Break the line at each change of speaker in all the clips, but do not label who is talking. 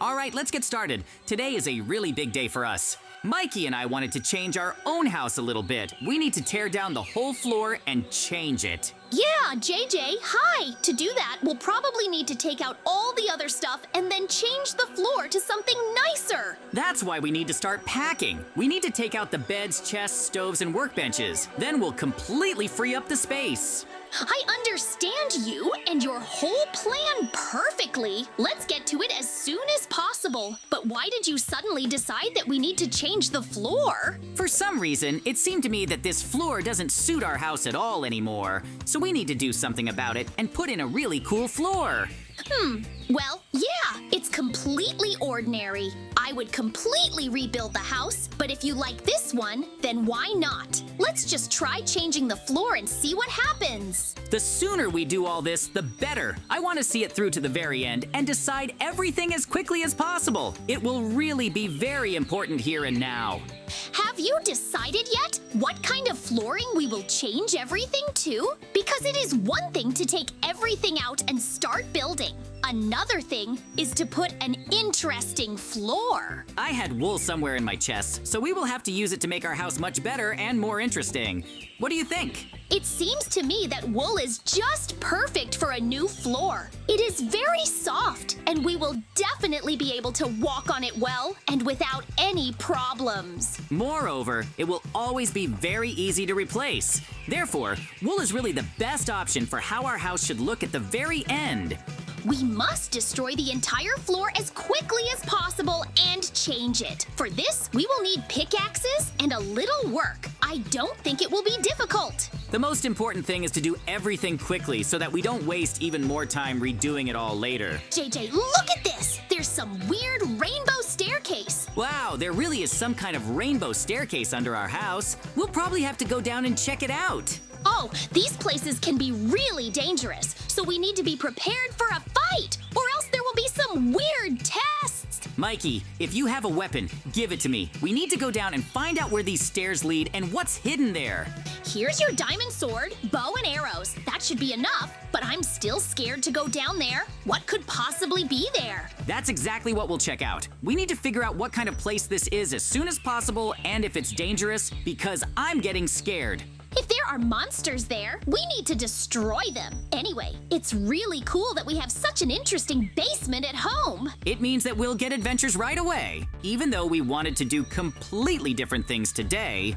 All right, let's get started. Today is a really big day for us. Mikey and I wanted to change our own house a little bit. We need to tear down the whole floor and change it.
Yeah, JJ, hi! To do that, we'll probably need to take out all the other stuff and then change the floor to something nicer.
That's why we need to start packing. We need to take out the beds, chests, stoves, and workbenches. Then we'll completely free up the space.
I understand you and your whole plan perfectly. Let's get to it as soon as possible. But why did you suddenly decide that we need to change the floor?
For some reason, it seemed to me that this floor doesn't suit our house at all anymore. So we need to do something about it and put in a really cool floor.
Well, yeah, it's completely ordinary. I would completely rebuild the house, but if you like this one, then why not? Let's just try changing the floor and see what happens.
The sooner we do all this, the better. I want to see it through to the very end and decide everything as quickly as possible. It will really be very important here and now.
Have you decided yet what kind of flooring we will change everything to? Because it is one thing to take everything out and start building. Another thing is to put an interesting floor.
I had wool somewhere in my chest, so we will have to use it to make our house much better and more interesting. What do you think?
It seems to me that wool is just perfect for a new floor. It is very soft, and we will definitely be able to walk on it well and without any problems.
Moreover, it will always be very easy to replace. Therefore, wool is really the best option for how our house should look at the very end.
We must destroy the entire floor as quickly as possible and change it. For this, we will need pickaxes and a little work. I don't think it will be difficult.
The most important thing is to do everything quickly so that we don't waste even more time redoing it all later.
JJ, look at this! There's some weird rainbow staircase.
Wow, there really is some kind of rainbow staircase under our house. We'll probably have to go down and check it out.
Oh, these places can be really dangerous, so we need to be prepared for a fight, or else there will be some weird tests.
Mikey, if you have a weapon, give it to me. We need to go down and find out where these stairs lead and what's hidden there.
Here's your diamond sword, bow and arrows. That should be enough, but I'm still scared to go down there. What could possibly be there?
That's exactly what we'll check out. We need to figure out what kind of place this is as soon as possible and if it's dangerous, because I'm getting scared.
If there are monsters there, we need to destroy them. Anyway, it's really cool that we have such an interesting basement at home.
It means that we'll get adventures right away. Even though we wanted to do completely different things today,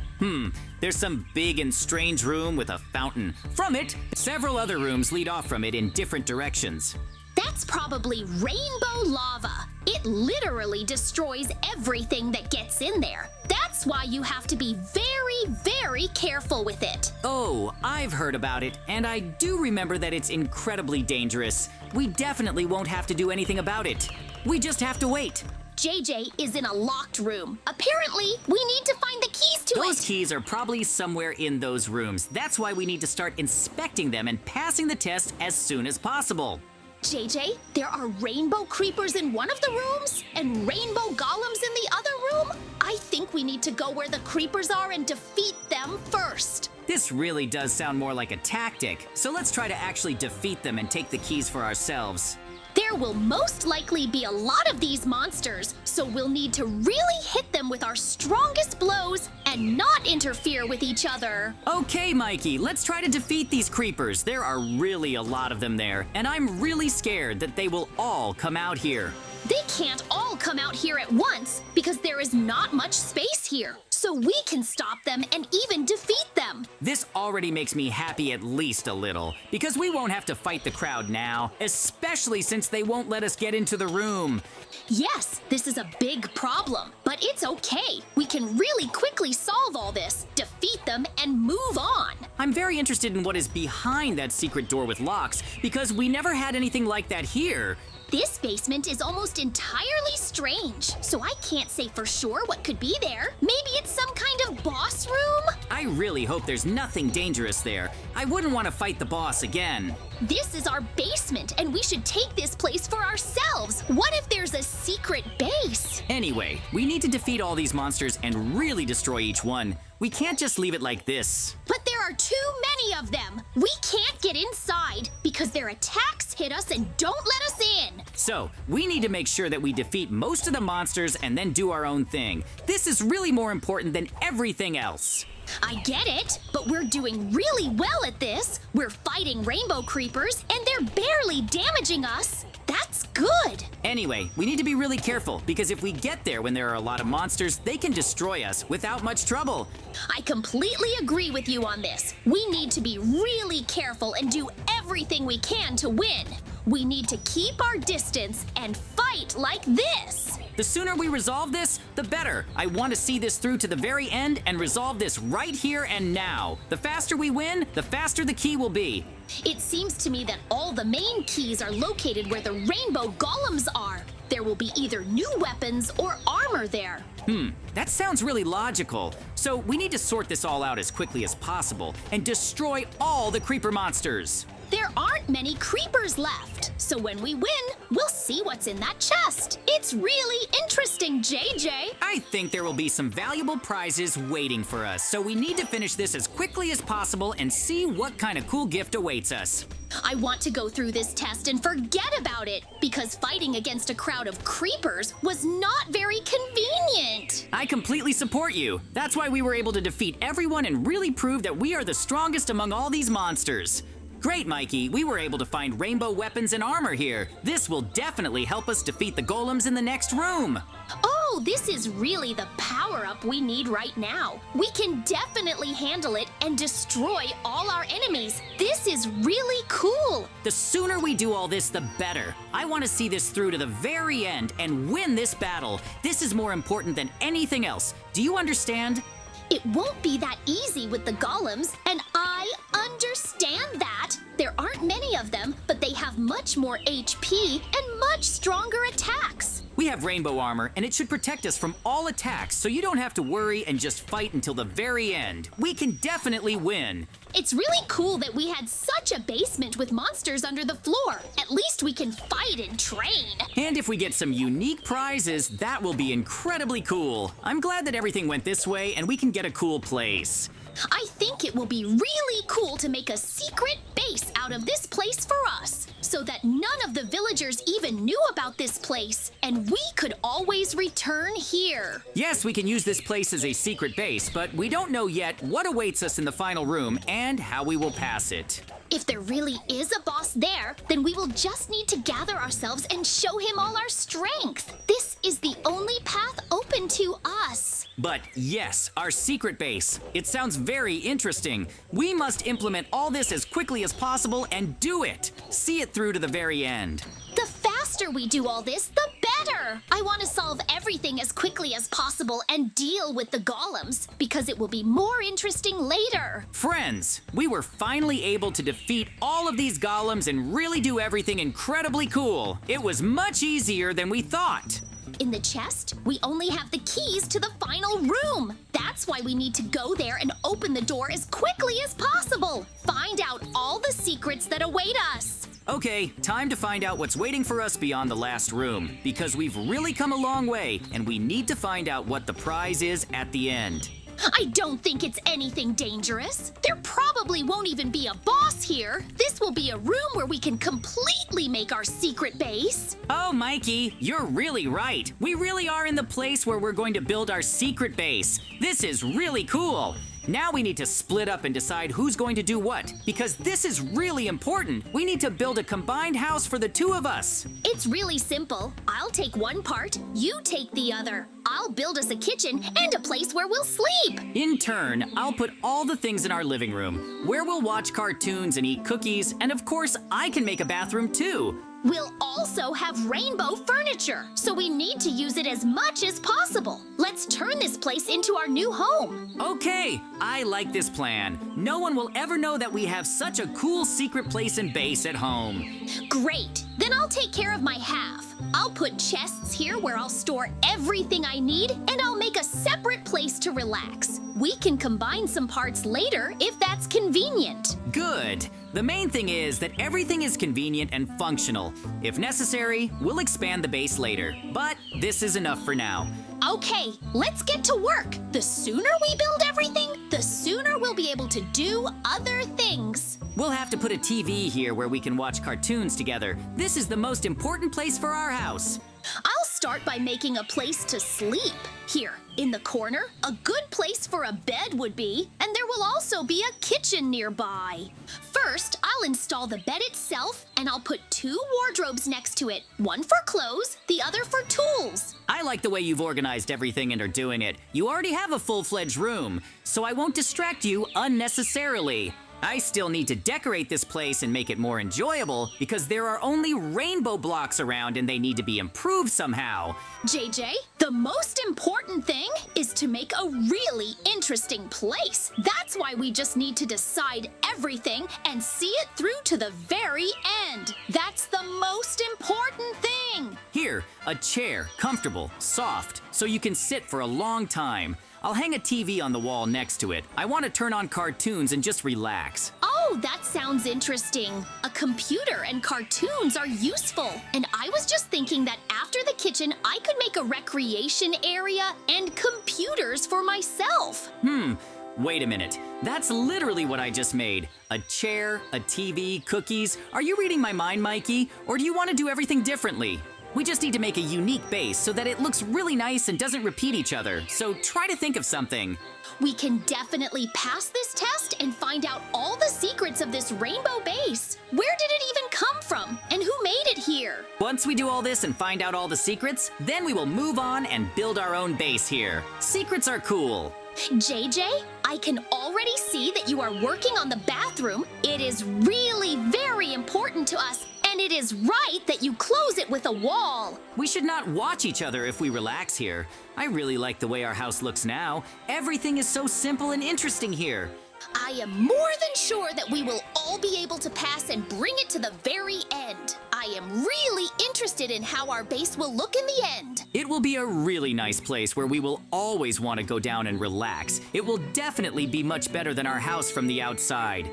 there's some big and strange room with a fountain. From it, several other rooms lead off from it in different directions.
That's probably rainbow lava. It literally destroys everything that gets in there. That's why you have to be very, very careful with it.
Oh, I've heard about it, and I do remember that it's incredibly dangerous. We definitely won't have to do anything about it. We just have to wait.
JJ is in a locked room. Apparently, we need to find the keys to
Those
it.
keys are probably somewhere in those rooms. That's why we need to start inspecting them and passing the test as soon as possible.
JJ, there are rainbow creepers in one of the rooms and rainbow golems in the other room. I think we need to go where the creepers are and defeat them first.
This really does sound more like a tactic, so let's try to actually defeat them and take the keys for ourselves.
There will most likely be a lot of these monsters, so we'll need to really hit them with our strongest blows and not interfere with each other.
Okay, Mikey, let's try to defeat these creepers. There are really a lot of them there, and I'm really scared that they will all come out here.
They can't all come out here at once because there is not much space here, so we can stop them and even defeat them.
This already makes me happy at least a little, because we won't have to fight the crowd now, especially since they won't let us get into the room.
Yes, this is a big problem, but it's okay. We can really quickly solve all this, defeat them, and move on.
I'm very interested in what is behind that secret door with locks, because we never had anything like that here.
This basement is almost entirely strange, so I can't say for sure what could be there. Maybe it's some kind of boss room?
I really hope there's nothing dangerous there. I wouldn't want to fight the boss again.
This is our basement, and we should take this place for ourselves. What if there's a secret base?
Anyway, we need to defeat all these monsters and really destroy each one. We can't just leave it like this.
But there are too many of them. We can't get inside because because their attacks hit us and don't let us in.
So, we need to make sure that we defeat most of the monsters and then do our own thing. This is really more important than everything else.
I get it, but we're doing really well at this. We're fighting rainbow creepers, and they're barely damaging us. That's good.
Anyway, we need to be really careful, because if we get there when there are a lot of monsters, they can destroy us without much trouble.
I completely agree with you on this. We need to be really careful and do everything we can to win. We need to keep our distance and fight like this.
The sooner we resolve this, the better. I want to see this through to the very end and resolve this right here and now. The faster we win, the faster the key will be.
It seems to me that all the main keys are located where the rainbow golems are. There will be either new weapons or armor there.
That sounds really logical. So we need to sort this all out as quickly as possible and destroy all the creeper monsters.
There aren't many creepers left, so when we win, we'll see what's in that chest. It's really interesting, JJ.
I think there will be some valuable prizes waiting for us, so we need to finish this as quickly as possible and see what kind of cool gift awaits us.
I want to go through this test and forget about it, because fighting against a crowd of creepers was not very convenient.
I completely support you. That's why we were able to defeat everyone and really prove that we are the strongest among all these monsters. Great, Mikey. We were able to find rainbow weapons and armor here. This will definitely help us defeat the golems in the next room.
Oh, this is really the power-up we need right now. We can definitely handle it and destroy all our enemies. This is really cool.
The sooner we do all this, the better. I want to see this through to the very end and win this battle. This is more important than anything else. Do you understand?
It won't be that easy with the golems, and I understand that. There aren't many of them, but they have much more HP and much stronger attacks.
We have rainbow armor, and it should protect us from all attacks, so you don't have to worry and just fight until the very end. We can definitely win.
It's really cool that we had such a basement with monsters under the floor. At least we can fight and train.
And if we get some unique prizes, that will be incredibly cool. I'm glad that everything went this way and we can get a cool place.
I think it will be really cool to make a secret base out of this place for us, so that none of the villagers even knew about this place, and we could always return here.
Yes, we can use this place as a secret base, but we don't know yet what awaits us in the final room and how we will pass it.
If there really is a boss there, then we will just need to gather ourselves and show him all our strength. This is the only path open to us.
But yes, our secret base. It sounds very interesting. We must implement all this as quickly as possible and do it. See it through to the very end.
The faster we do all this, the better. I want to solve everything as quickly as possible and deal with the golems, because it will be more interesting later.
Friends, we were finally able to defeat all of these golems and really do everything incredibly cool. It was much easier than we thought.
In the chest, we only have the keys to the final room. That's why we need to go there and open the door as quickly as possible. Find out all the secrets that await us.
Okay, time to find out what's waiting for us beyond the last room, because we've really come a long way and we need to find out what the prize is at the end.
I don't think it's anything dangerous. There probably won't even be a boss here. This will be a room where we can completely make our secret base.
Oh, Mikey, you're really right. We really are in the place where we're going to build our secret base. This is really cool. Now we need to split up and decide who's going to do what, because this is really important. We need to build a combined house for the two of us.
It's really simple. I'll take one part, you take the other. I'll build us a kitchen and a place where we'll sleep.
In turn, I'll put all the things in our living room, where we'll watch cartoons and eat cookies, and of course, I can make a bathroom too.
We'll also have rainbow furniture, so we need to use it as much as possible. Let's turn this place into our new home.
Okay, I like this plan. No one will ever know that we have such a cool secret place and base at home.
Great, then I'll take care of my half. I'll put chests here where I'll store everything I need, and I'll make a separate place to relax. We can combine some parts later if that's convenient.
Good. The main thing is that everything is convenient and functional. If necessary, we'll expand the base later, but this is enough for now.
Okay, let's get to work. The sooner we build everything, the sooner we'll be able to do other things.
We'll have to put a TV here where we can watch cartoons together. This is the most important place for our house.
I'll start by making a place to sleep. Here, in the corner, a good place for a bed would be, and there will also be a kitchen nearby. First, I'll install the bed itself, and I'll put 2 wardrobes next to it, one for clothes, the other for tools.
I like the way you've organized everything and are doing it. You already have a full-fledged room, so I won't distract you unnecessarily. I still need to decorate this place and make it more enjoyable because there are only rainbow blocks around and they need to be improved somehow.
JJ, the most important thing is to make a really interesting place. That's why we just need to decide everything and see it through to the very end. That's the most important thing.
Here, a chair, comfortable, soft, so you can sit for a long time. I'll hang a TV on the wall next to it. I want to turn on cartoons and just relax.
Oh, that sounds interesting. A computer and cartoons are useful. And I was just thinking that after the kitchen, I could make a recreation area and computers for myself.
Wait a minute. That's literally what I just made. A chair, a TV, cookies. Are you reading my mind, Mikey? Or do you want to do everything differently? We just need to make a unique base so that it looks really nice and doesn't repeat each other. So try to think of something.
We can definitely pass this test and find out all the secrets of this rainbow base. Where did it even come from? And who made it here?
Once we do all this and find out all the secrets, then we will move on and build our own base here. Secrets are cool.
JJ, I can already see that you are working on the bathroom. It is really very important to us. And it is right that you close it with a wall.
We should not watch each other if we relax here. I really like the way our house looks now. Everything is so simple and interesting here.
I am more than sure that we will all be able to pass and bring it to the very end. I am really interested in how our base will look in the end.
It will be a really nice place where we will always want to go down and relax. It will definitely be much better than our house from the outside.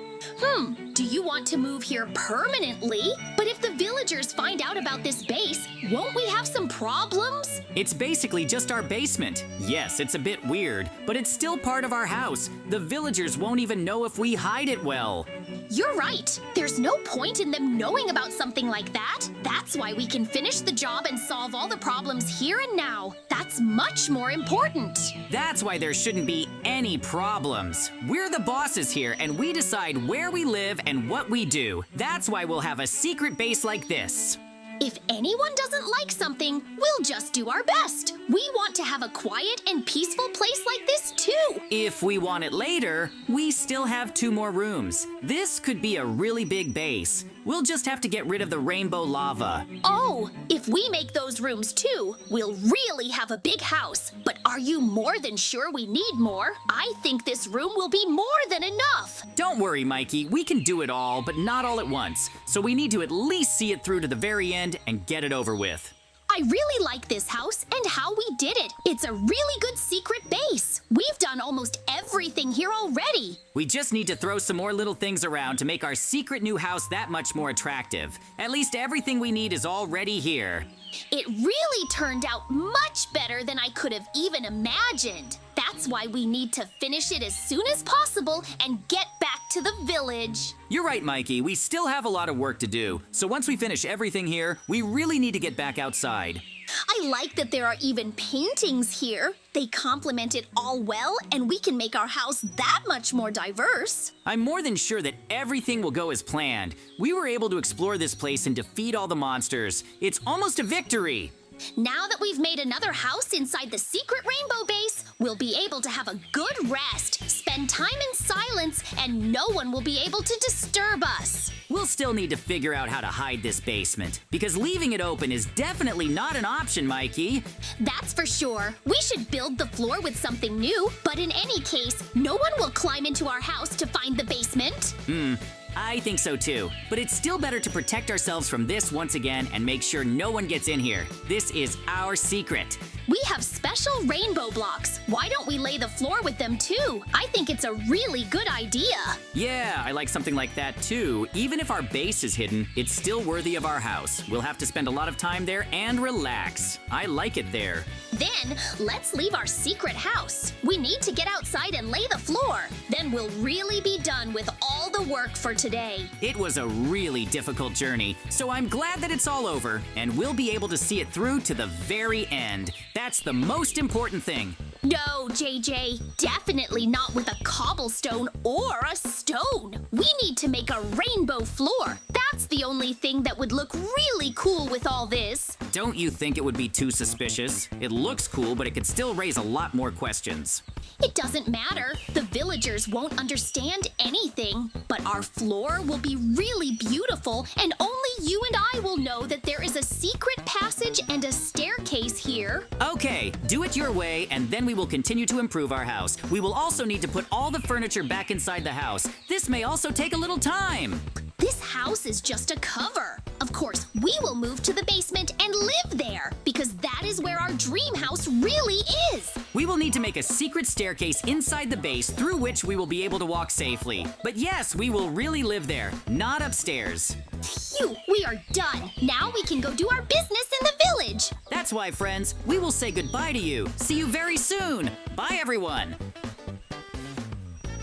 Do you want to move here permanently? But if the villagers find out about this base, won't we have some problems?
It's basically just our basement. Yes, it's a bit weird, but it's still part of our house. The villagers won't even know if we hide it well.
You're right. There's no point in them knowing about something like that. That's why we can finish the job and solve all the problems here and now. That's much more important.
That's why there shouldn't be any problems. We're the bosses here, and we decide where we live and what we do. That's why we'll have a secret base like this.
If anyone doesn't like something, we'll just do our best. We want to have a quiet and peaceful place like this too.
If we want it later, we still have 2 more rooms. This could be a really big base. We'll just have to get rid of the rainbow lava.
Oh, if we make those rooms too, we'll really have a big house. But are you more than sure we need more? I think this room will be more than enough.
Don't worry, Mikey. We can do it all, but not all at once. So we need to at least see it through to the very end and get it over with.
I really like this house and how we did it. It's a really good secret base. We've done almost everything here already.
We just need to throw some more little things around to make our secret new house that much more attractive. At least everything we need is already here.
It really turned out much better than I could have even imagined. That's why we need to finish it as soon as possible and get back to the village.
You're right, Mikey. We still have a lot of work to do. So once we finish everything here, we really need to get back outside.
I like that there are even paintings here. They complement it all well, and we can make our house that much more diverse.
I'm more than sure that everything will go as planned. We were able to explore this place and defeat all the monsters. It's almost a victory.
Now that we've made another house inside the secret rainbow base, we'll be able to have a good rest, spend time in silence, and no one will be able to disturb us.
We'll still need to figure out how to hide this basement, because leaving it open is definitely not an option, Mikey.
That's for sure. We should build the floor with something new, but in any case, no one will climb into our house to find the basement.
I think so too, but it's still better to protect ourselves from this once again and make sure no one gets in here. This is our secret.
We have special special rainbow blocks. Why don't we lay the floor with them too? I think it's a really good idea.
Yeah, I like something like that too. Even if our base is hidden, it's still worthy of our house. We'll have to spend a lot of time there and relax. I like it there.
Then, let's leave our secret house. We need to get outside and lay the floor. Then we'll really be done with all the work for today.
It was a really difficult journey, so I'm glad that it's all over, and we'll be able to see it through to the very end. That's the most important thing.
No, JJ, definitely not with a cobblestone or a stone. We need to make a rainbow floor. That's the only thing that would look really cool with all this.
Don't you think it would be too suspicious? It looks cool, but it could still raise a lot more questions.
It doesn't matter. The villagers won't understand anything. But our floor will be really beautiful, and only you and I will know that there is a secret passage and a staircase here.
Okay, do it your way, and then we will continue to improve our house. We will also need to put all the furniture back inside the house. This may also take a little time.
This house is just a cover. Of course, we will move to the basement and live there, because that is where our dream house really is.
We will need to make a secret staircase inside the base through which we will be able to walk safely. But yes, we will really live there, not upstairs.
Phew, we are done. Now we can go do our business in the village.
That's why, friends, we will say goodbye to you. See you very soon. Bye, everyone.